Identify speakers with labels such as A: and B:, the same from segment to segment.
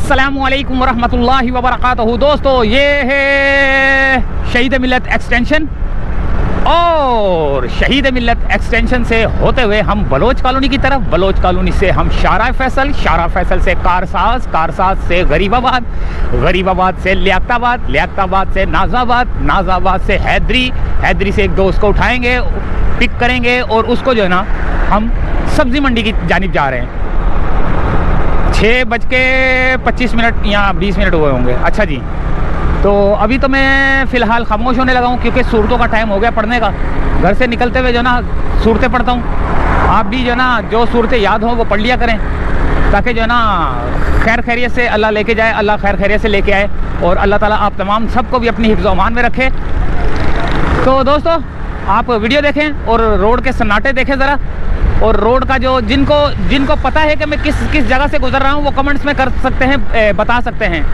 A: अस्सलामुअलैकुम वरहमतुल्लाहि वबरकातुहू। दोस्तों, ये है शहीद मिल्लत एक्सटेंशन और शहीद मिल्लत एक्सटेंशन से होते हुए हम बलोच कॉलोनी की तरफ, बलोच कॉलोनी से हम शारा फैसल, शारा फैसल से कारसाज, कारसाज से गरीबाबाद, गरीबाबाद से लियाकताबाद, लियाकताबाद से नाजाबाद, नाजाबाद से हैदरी, हैदरी से एक दोस्त को उठाएंगे, पिक करेंगे और उसको जो है ना हम सब्जी मंडी की जानिब जा रहे हैं। 6:25 या 20 मिनट हुए होंगे। अच्छा जी, तो अभी तो मैं फ़िलहाल खामोश होने लगा हूँ क्योंकि सूरतों का टाइम हो गया पढ़ने का। घर से निकलते हुए जो ना सूरतें पढ़ता हूँ। आप भी जो ना जो सूरतें याद हों वो पढ़ लिया करें ताकि जो ना खैर खैरियत से अल्लाह लेके जाए, अल्लाह खैर खैरियत से लेके आए और अल्लाह ताला आप तमाम सबको भी अपनी हिफ्ज़ अमान में रखे। तो दोस्तों, आप वीडियो देखें और रोड के सन्नाटे देखें ज़रा, और रोड का जो जिनको पता है कि मैं किस जगह से गुजर रहा हूँ वो कमेंट्स में कर सकते हैं, बता सकते हैं।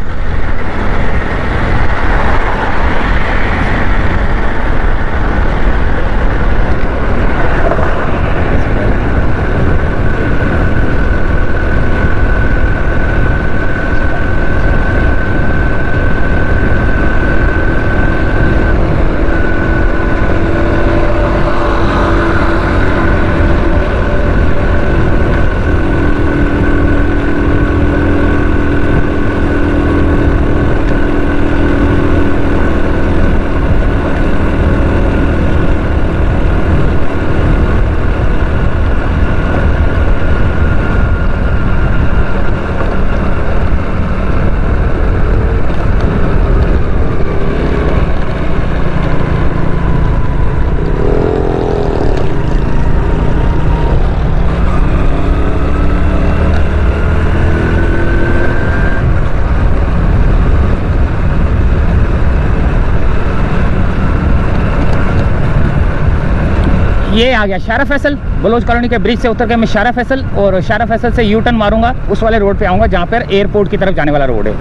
A: ये आ गया शारा फैसल। बलोच कॉलोनी के ब्रिज से उतर के मैं शारा फैसल, और शारा फैसल से यू टर्न मारूंगा, उस वाले रोड पे आऊंगा जहाँ पर एयरपोर्ट की तरफ जाने वाला रोड है।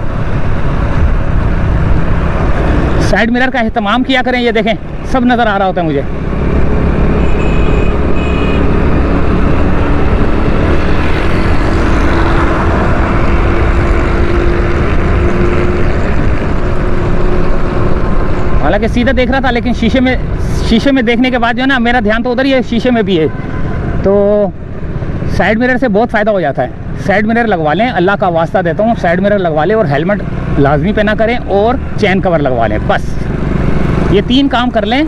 A: साइड मिरर का एहतमाम किया करें, ये देखें सब नज़र आ रहा होता है मुझे। हालांकि सीधा देख रहा था लेकिन शीशे में देखने के बाद जो है ना मेरा ध्यान तो उधर ही है, शीशे में भी है। तो साइड मिरर से बहुत फ़ायदा हो जाता है। साइड मिरर लगवा लें, अल्लाह का वास्ता देता हूँ, साइड मिरर लगवा लें और हेलमेट लाजमी पहना करें और चैन कवर लगवा लें। बस ये 3 काम कर लें,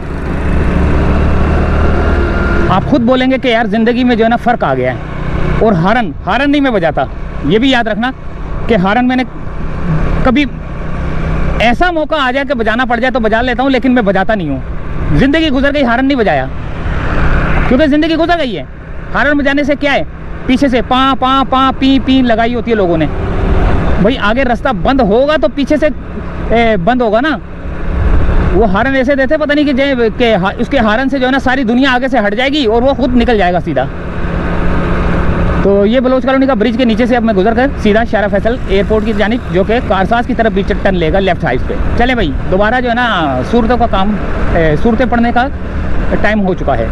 A: आप खुद बोलेंगे कि यार ज़िंदगी में जो है ना फ़र्क आ गया है। और हारन नहीं मैं बजाता, ये भी याद रखना कि हारन मैंने कभी ऐसा मौका आ जाए कि बजाना पड़ जाए तो बजा लेता हूँ, लेकिन मैं बजाता नहीं हूँ। ज़िंदगी गुजर गई, हारन नहीं बजाया क्योंकि ज़िंदगी गुजर गई है। हारन बजाने से क्या है, पीछे से पा पा पा पी पी लगाई होती है लोगों ने। भाई आगे रास्ता बंद होगा तो पीछे से बंद होगा ना। वो हारन ऐसे देते पता नहीं कि उसके हारन से जो है ना सारी दुनिया आगे से हट जाएगी और वो खुद निकल जाएगा सीधा। तो ये बलोच कॉलोनी का ब्रिज के नीचे से अब मैं गुजर कर सीधा शारा फैसल एयरपोर्ट की जानिब, जो कि कारसाज की तरफ भी टर्न लेगा लेफ्ट साइड पे। चले भाई, दोबारा जो है ना सूरतों का काम, सूरतें पढ़ने का टाइम हो चुका है।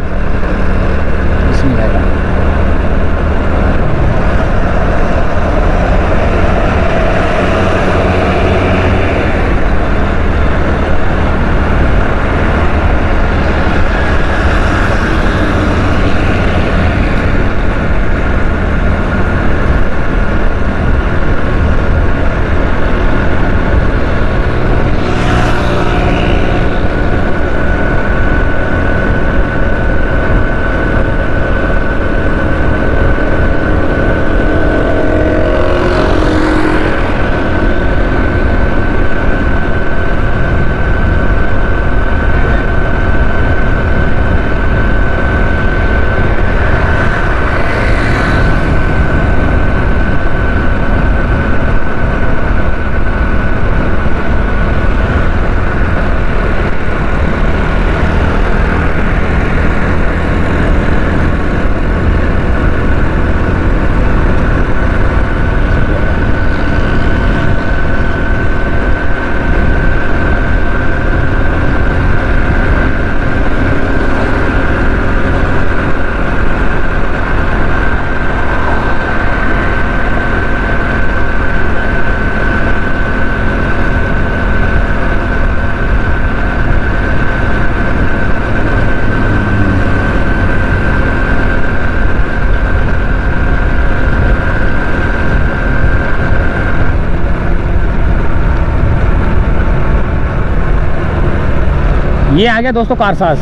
A: ये आ गया दोस्तों कारसाज।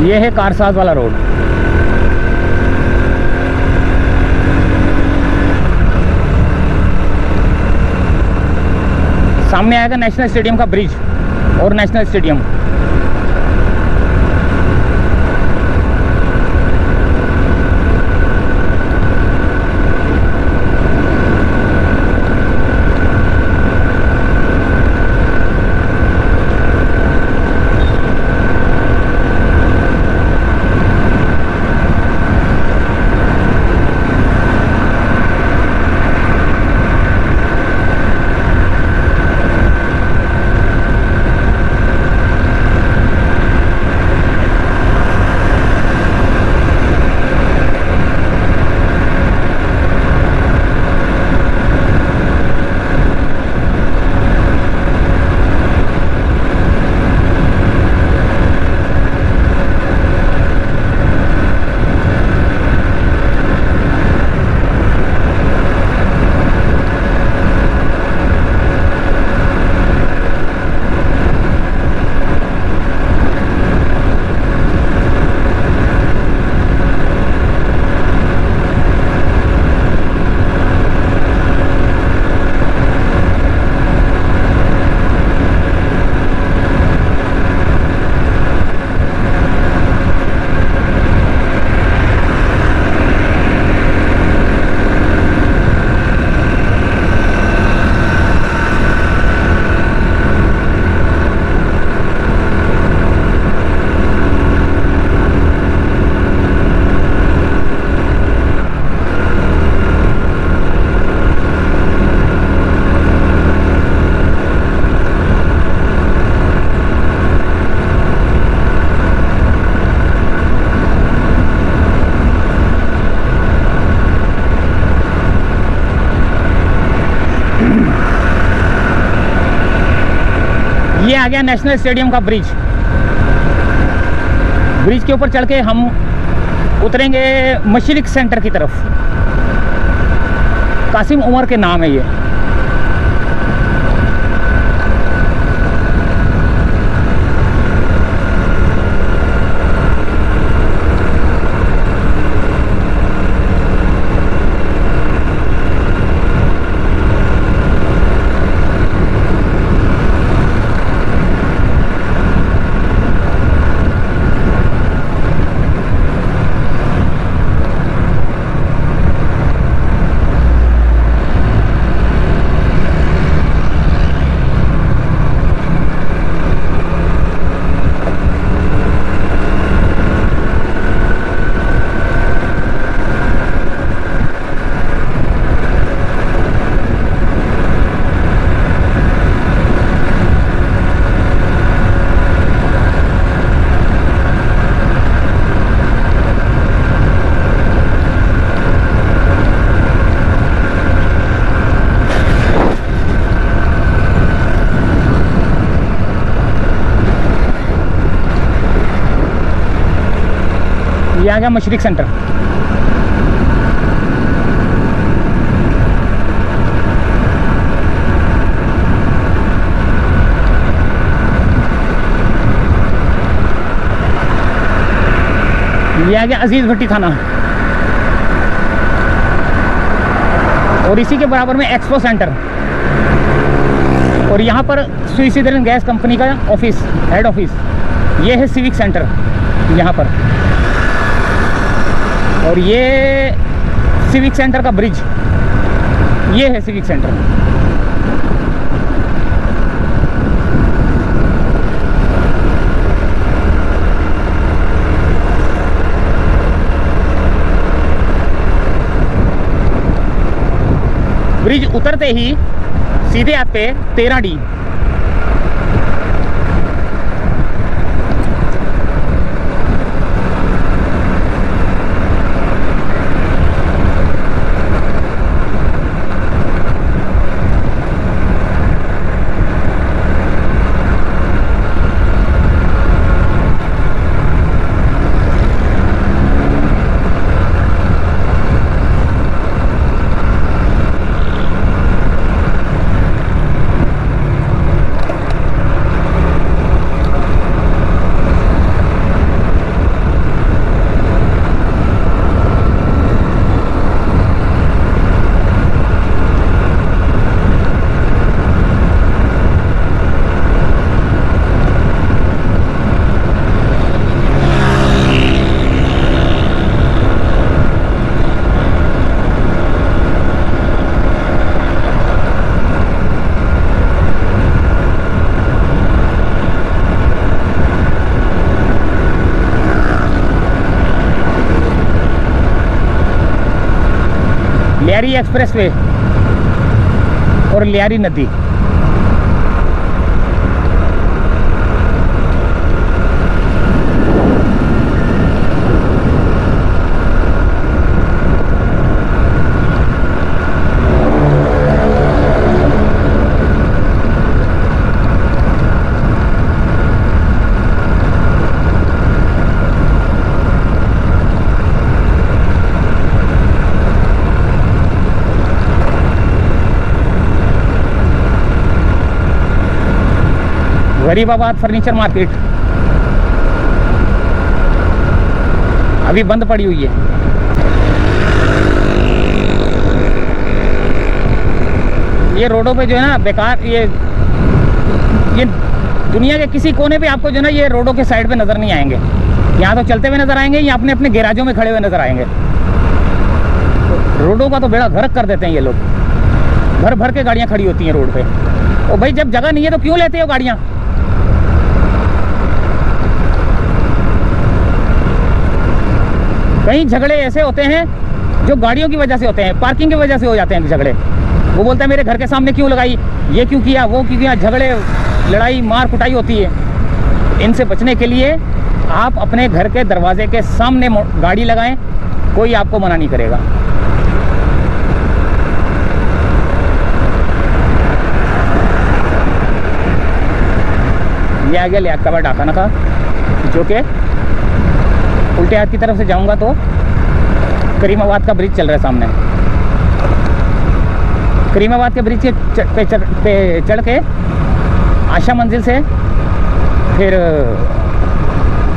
A: ये है कारसाज वाला रोड। सामने आएगा नेशनल स्टेडियम का ब्रिज और नेशनल स्टेडियम। ये आ गया नेशनल स्टेडियम का ब्रिज। ब्रिज के ऊपर चढ़ के हम उतरेंगे मशरिक सेंटर की तरफ। कासिम उमर के नाम है ये। ये आ गया मशरिक सेंटर। ये आ गया अजीज भट्टी थाना और इसी के बराबर में एक्सपो सेंटर और यहाँ पर स्विट्जरलैंड गैस कंपनी का ऑफिस, हेड ऑफिस। ये है सिविक सेंटर यहाँ पर और ये सिविक सेंटर का ब्रिज। ये है सिविक सेंटर। ब्रिज उतरते ही सीधे आते 13D। लियारी एक्सप्रेस वे और लियारी नदी। गरीबाबाद फर्नीचर मार्केट अभी बंद पड़ी हुई है। ये रोडों पे जो है ना बेकार, ये दुनिया के किसी कोने पे आपको जो है ना ये रोडों के साइड पे नजर नहीं आएंगे। यहाँ तो चलते हुए नजर आएंगे या अपने अपने गैराजों में खड़े हुए नजर आएंगे। रोडों का तो बेड़ा गर्क कर देते हैं ये लोग। भर भर के गाड़ियां खड़ी होती हैं रोड पे। और भाई जब जगह नहीं है तो क्यों लेते हो गाड़ियां? कई झगड़े ऐसे होते हैं जो गाड़ियों की वजह से होते हैं, पार्किंग की वजह से हो जाते हैं झगड़े। वो बोलता है मेरे घर के सामने क्यों लगाई, ये क्यों किया, वो क्यों किया। झगड़े, लड़ाई, मार कुटाई होती है। इनसे बचने के लिए आप अपने घर के दरवाजे के सामने गाड़ी लगाएं, कोई आपको मना नहीं करेगा। ये आ गया लियाकताबाद डाकाना का, जो कि उल्टे हाथ की तरफ से जाऊंगा तो करीमाबाद का ब्रिज चल रहा है सामने। करीमाबाद के ब्रिज पे चढ़ के आशा मंजिल से, फिर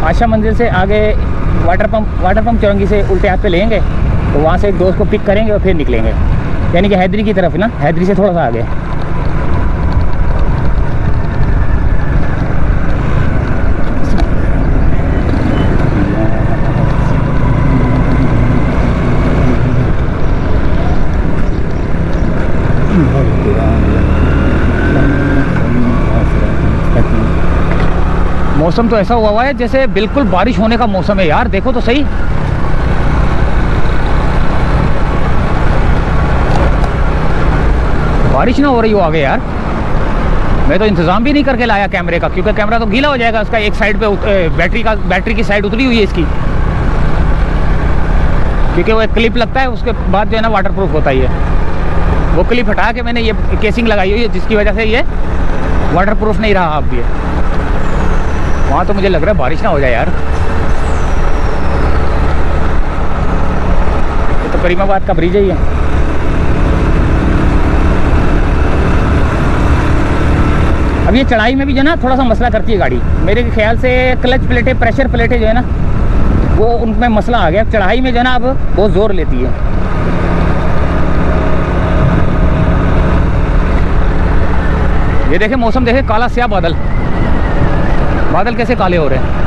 A: आशा मंजिल से आगे वाटर पंप चौरंगी से उल्टे हाथ पे लेंगे तो वहाँ से एक दोस्त को पिक करेंगे और फिर निकलेंगे, यानी कि हैदरी की तरफ ना, हैदरी से थोड़ा सा आगे। मौसम तो ऐसा हुआ है जैसे बिल्कुल बारिश होने का मौसम है यार, देखो तो सही। बारिश ना हो रही हो आगे यार। मैं तो इंतजाम भी नहीं करके लाया कैमरे का, क्योंकि कैमरा तो गीला हो जाएगा उसका। एक साइड पे बैटरी की साइड उतरी हुई है इसकी, क्योंकि वो एक क्लिप लगता है उसके बाद जो है ना वाटरप्रूफ होता ही है। वो क्लिप हटा के मैंने ये केसिंग लगाई हुई है, जिसकी वजह से ये वाटरप्रूफ नहीं रहा अब भी। वहाँ तो मुझे लग रहा है बारिश ना हो जाए यार। ये तो करीमाबाद का ब्रिज ही है। अब ये चढ़ाई में भी जो है ना थोड़ा सा मसला करती है गाड़ी। मेरे ख्याल से क्लच प्लेटें, प्रेशर प्लेटें जो है ना वो उनमें मसला आ गया। चढ़ाई में जो है ना अब बहुत जोर लेती है। ये देखे मौसम, देखे काला स्याह बादल, बादल कैसे काले हो रहे हैं।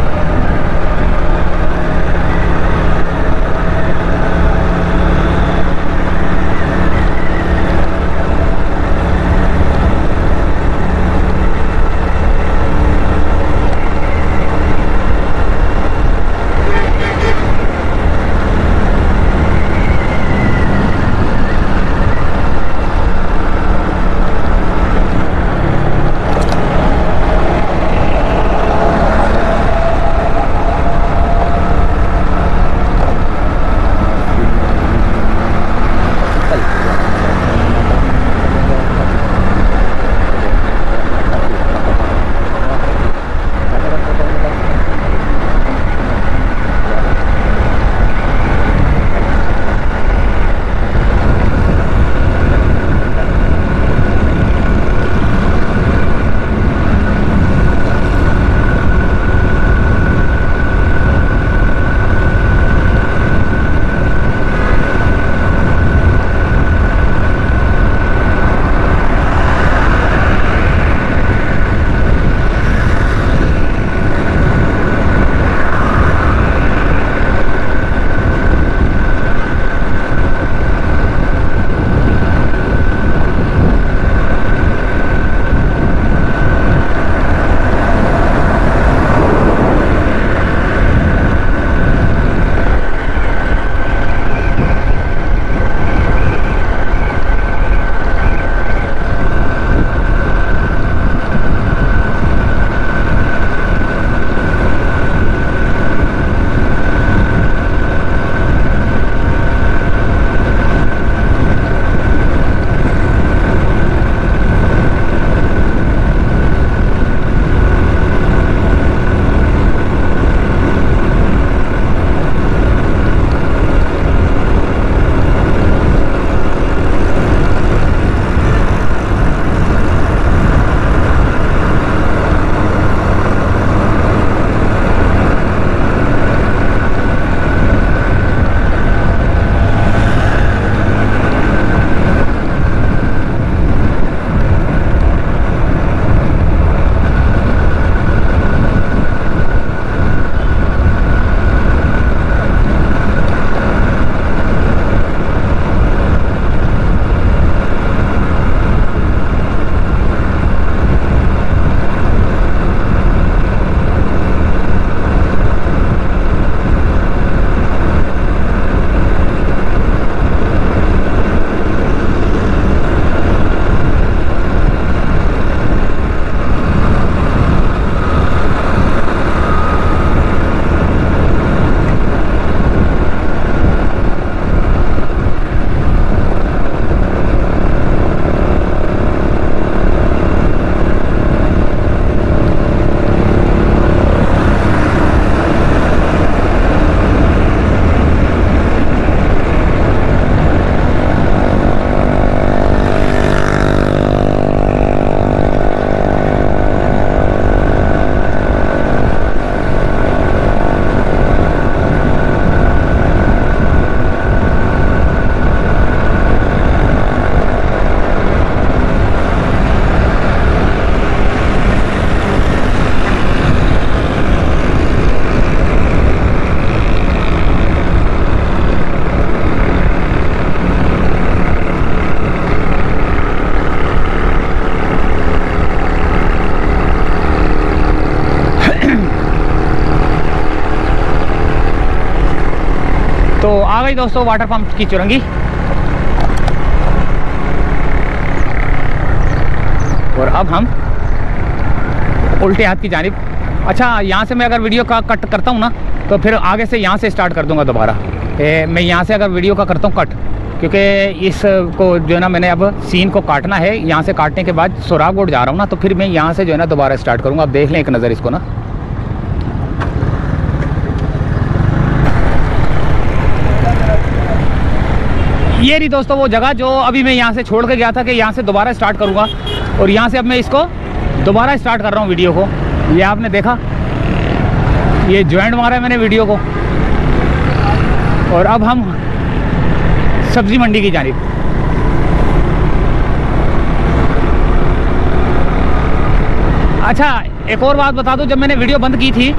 A: गई दोस्तों वाटर पंप की चुरंगी। और अब हम उल्टे हाथ की जानिब। अच्छा, यहाँ से मैं अगर वीडियो का कट करता हूँ ना तो फिर आगे से यहाँ से स्टार्ट कर दूँगा दोबारा। मैं यहाँ से अगर वीडियो का करता हूँ कट, क्योंकि इसको जो है ना मैंने अब सीन को काटना है। यहाँ से काटने के बाद सोरागोड जा रहा हूँ ना, तो फिर मैं यहाँ से जो है ना दोबारा स्टार्ट करूँगा। आप देख लें एक नज़र इसको ना। ये रही दोस्तों वो जगह जो अभी मैं यहाँ से छोड़ के गया था कि यहाँ से दोबारा स्टार्ट करूँगा। और यहाँ से अब मैं इसको दोबारा स्टार्ट कर रहा हूँ वीडियो को। ये आपने देखा, ये ज्वाइंट मारा है मैंने वीडियो को। और अब हम सब्जी मंडी की जानिब। अच्छा, एक और बात बता दूं, जब मैंने वीडियो बंद की थी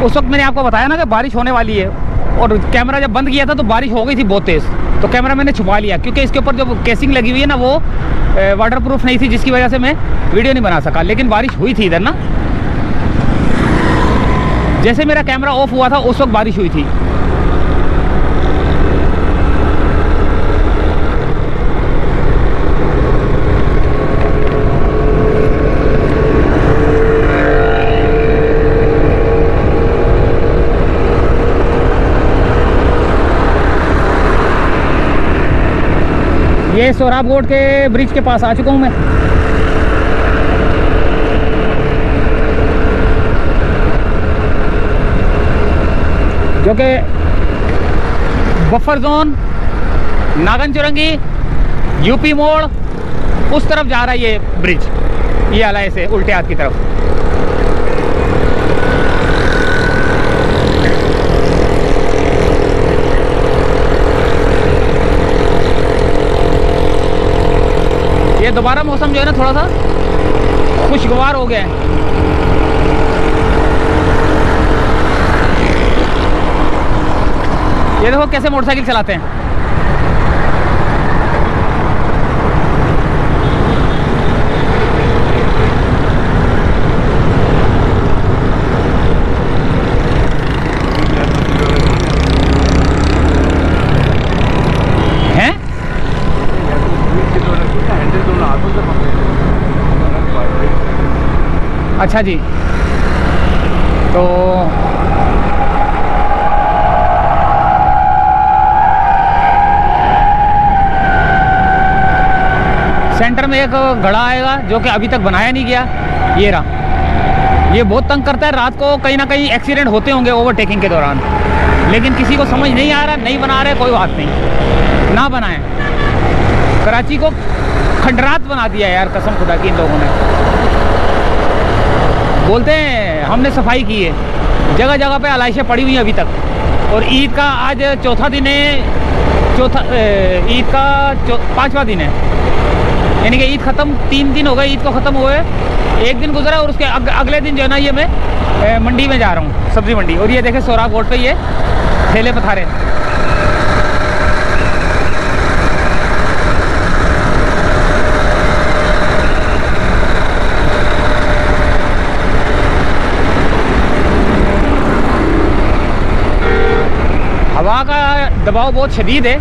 A: उस वक्त मैंने आपको बताया ना कि बारिश होने वाली है। और कैमरा जब बंद किया था तो बारिश हो गई थी बहुत तेज़, तो कैमरा मैंने छुपा लिया क्योंकि इसके ऊपर जो केसिंग लगी हुई है ना वो वाटरप्रूफ नहीं थी, जिसकी वजह से मैं वीडियो नहीं बना सका। लेकिन बारिश हुई थी इधर ना, जैसे मेरा कैमरा ऑफ हुआ था उस वक्त बारिश हुई थी। ये सोराबगोड के ब्रिज के पास आ चुका हूँ मैं। जो कि बफर जोन, नागन चुरंगी, यूपी मोड़ उस तरफ जा रहा है ये ब्रिज, ये आला से उल्टे हाथ की तरफ। ये दोबारा मौसम जो है ना थोड़ा सा खुशगवार हो गया है। ये देखो कैसे मोटरसाइकिल चलाते हैं। हैं? अच्छा जी, तो सेंटर में एक घड़ा आएगा जो कि अभी तक बनाया नहीं गया। ये रहा, ये बहुत तंग करता है। रात को कहीं ना कहीं एक्सीडेंट होते होंगे ओवरटेकिंग के दौरान, लेकिन किसी को समझ नहीं आ रहा, नहीं बना रहे, कोई बात नहीं, ना बनाएं। कराची को खंडरात बना दिया यार, कसम खुदा की इन लोगों ने। बोलते हैं हमने सफाई की है, जगह जगह पे आलाइशें पड़ी हुई हैं अभी तक। और ईद का आज चौथा दिन है, ईद का 5वां दिन है, यानी कि ईद ख़त्म 3 दिन हो गए ईद को ख़त्म हुए। एक दिन गुजरा और उसके अगले दिन जो है ना ये मैं मंडी में जा रहा हूँ, सब्ज़ी मंडी। और ये देखे सोरागोड पे ये ठेले पथारे। हवा का दबाव बहुत शदीद है।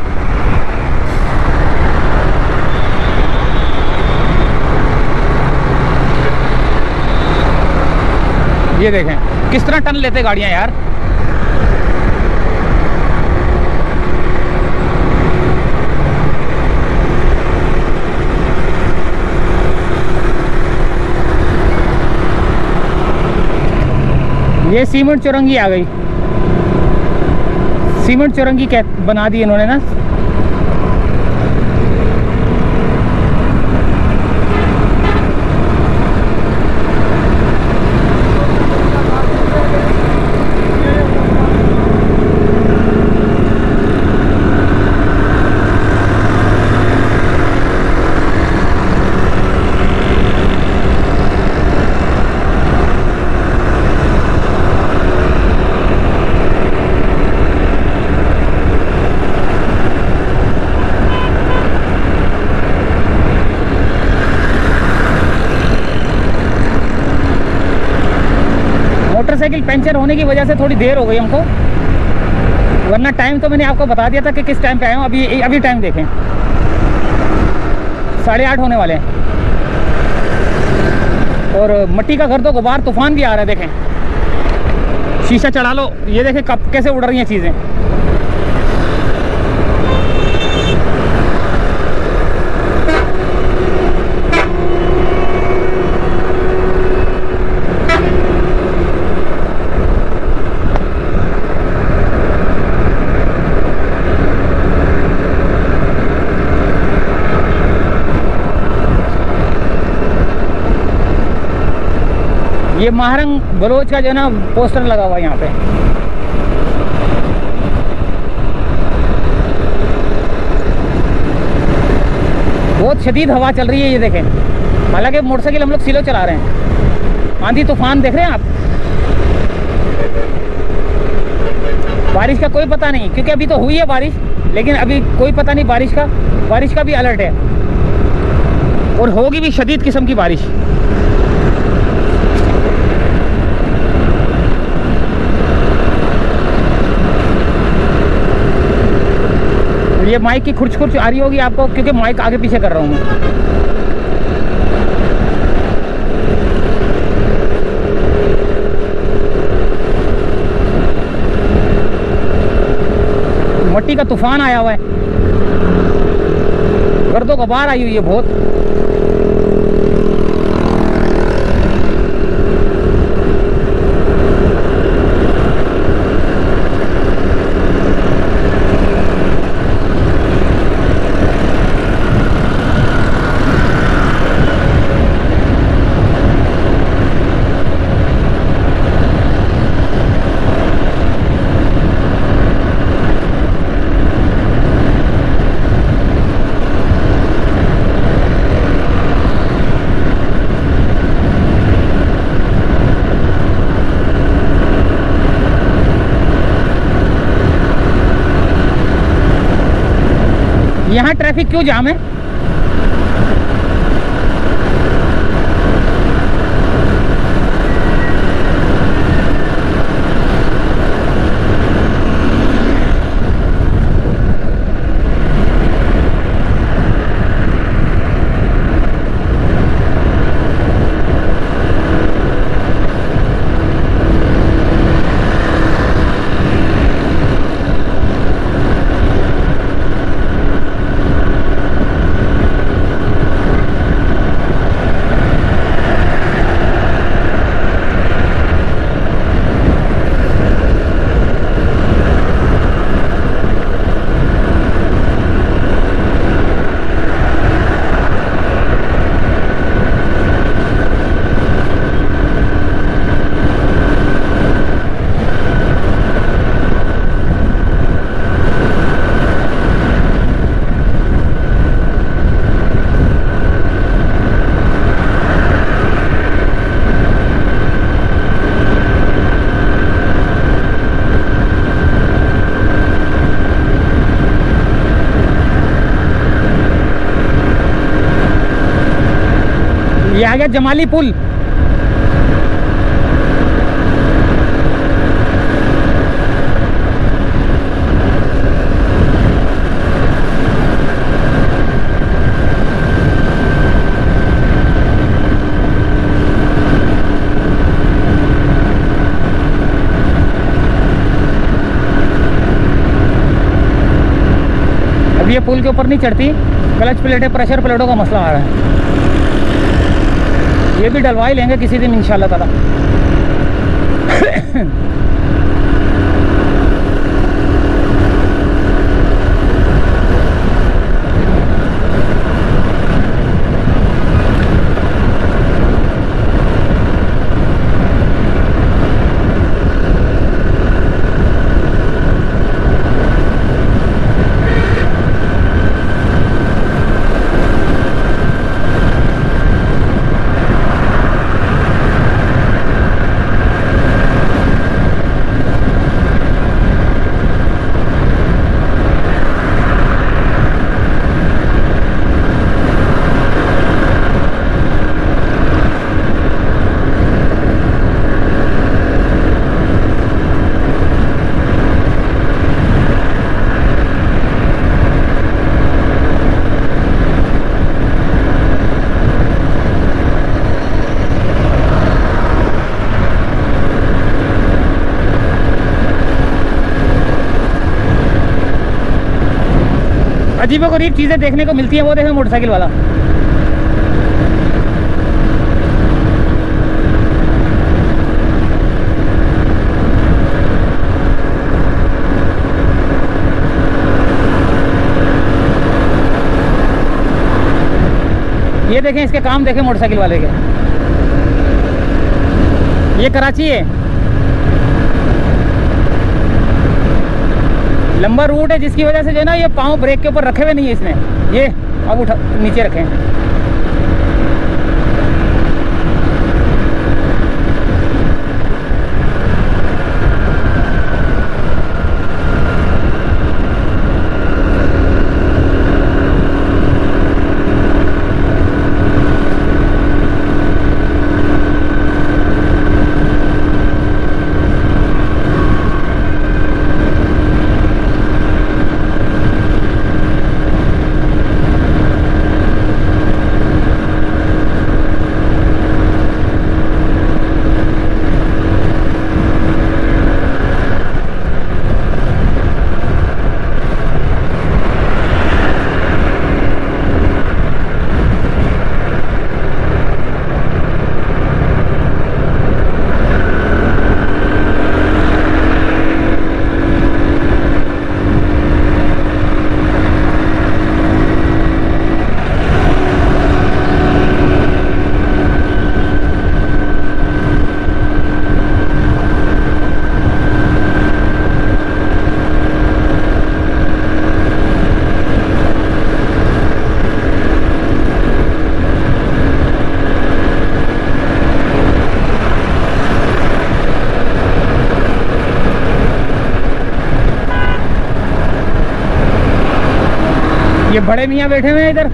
A: ये देखें किस तरह टन लेते गाड़ियां यार। ये सीमेंट चुरंगी आ गई, सीमेंट चुरंगी बना दी इन्होंने ना। मोटरसाइकिल पंचर होने की वजह से थोड़ी देर हो गई हमको। वरना टाइम तो मैंने आपको बता दिया था कि किस टाइम पे आया हूँ। अभी टाइम देखें, 8:30 होने वाले हैं। और मट्टी का गर्दो गुबार, तूफान भी आ रहा है। देखें, शीशा चढ़ा लो, ये देखें कब कैसे उड़ रही हैं चीज़ें। ये महारंग बलोच का जो है ना पोस्टर लगा हुआ है यहाँ पे। बहुत शदीद हवा चल रही है, ये देखें। हालांकि मोटरसाइकिल हम लोग स्लो चला रहे हैं। आंधी तूफान देख रहे हैं आप। बारिश का कोई पता नहीं, क्योंकि अभी तो हुई है बारिश, लेकिन अभी कोई पता नहीं बारिश का भी अलर्ट है, और होगी भी शदीद किस्म की बारिश। ये माइक की खुरच आ रही होगी आपको, क्योंकि माइक आगे पीछे कर रहा हूँ मैं। मट्टी का तूफान आया हुआ है, गर्दों गुबार आई हुई है बहुत। यहाँ ट्रैफिक क्यों जाम है? ये आ गया जमाली पुल। अब ये पुल के ऊपर नहीं चढ़ती, क्लच प्लेटें, प्रेशर प्लेटों का मसला आ रहा है। ये भी डलवा ही लेंगे किसी दिन इंशाल्लाह ताला। अजीबोगरीब चीज़ें देखने को मिलती हैं। वो देखें मोटरसाइकिल वाला, ये देखें इसके काम देखें मोटरसाइकिल वाले के। ये कराची है, लंबा रूट है, जिसकी वजह से जो है ना ये पाँव ब्रेक के ऊपर रखे हुए नहीं है इसने, ये अब उठा नीचे रखें। ये बड़े मियाँ बैठे हुए हैं इधर।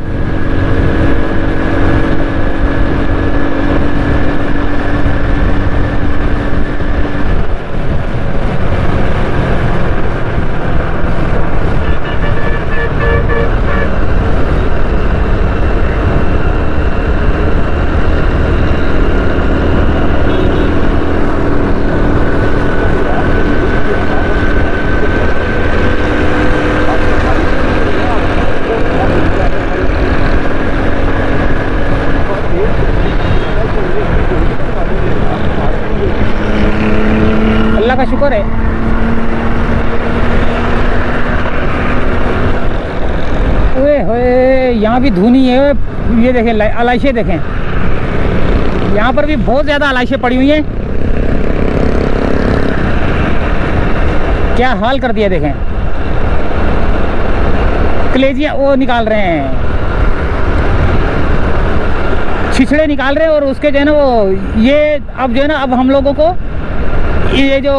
A: का शुक्र है। ओए होए, यहाँ भी धुनी है। ये देखें अलाइशें देखें, यहाँ पर भी बहुत ज़्यादा अलाइशें पड़ी हुई हैं। क्या हाल कर दिया देखें। कलेजियाँ वो निकाल रहे हैं, छिछड़े निकाल रहे हैं। और उसके जो है ना वो ये अब जो है ना अब हम लोगों को ये जो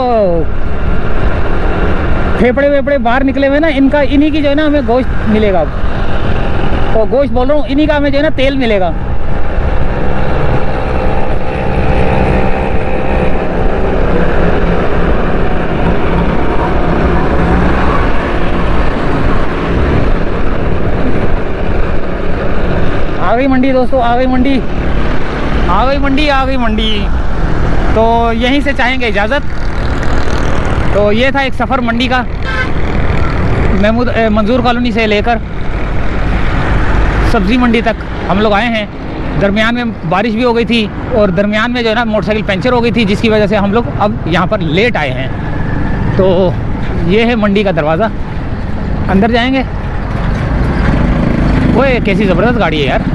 A: फेफड़े वेफड़े बाहर निकले हुए ना, इनका इन्हीं की जो है ना हमें गोश्त मिलेगा। अब तो गोश्त बोल रहा हूँ, इन्हीं का हमें जो है ना तेल मिलेगा। आ गई मंडी दोस्तों, आ गई मंडी, आ गई मंडी, आ गई मंडी। तो यहीं से चाहेंगे इजाज़त। तो ये था एक सफ़र मंडी का, महमूद मंजूर कॉलोनी से लेकर सब्ज़ी मंडी तक हम लोग आए हैं। दरमियान में बारिश भी हो गई थी और दरमियान में जो है ना मोटरसाइकिल पंचर हो गई थी, जिसकी वजह से हम लोग अब यहाँ पर लेट आए हैं। तो ये है मंडी का दरवाज़ा, अंदर जाएंगे। वो कैसी ज़बरदस्त गाड़ी है यार।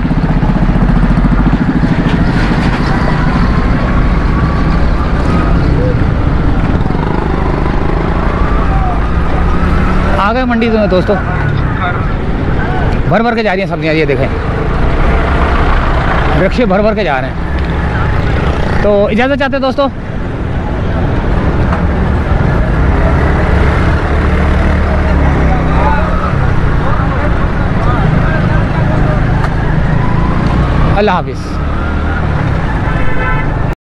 A: आ गए मंडी में दोस्तों, भर भर के जा रही हैं सब्जियाँ। ये देखें रिक्शे भर भर के जा रहे हैं। तो इजाज़त चाहते हैं दोस्तों। अल्लाह हाफिज़।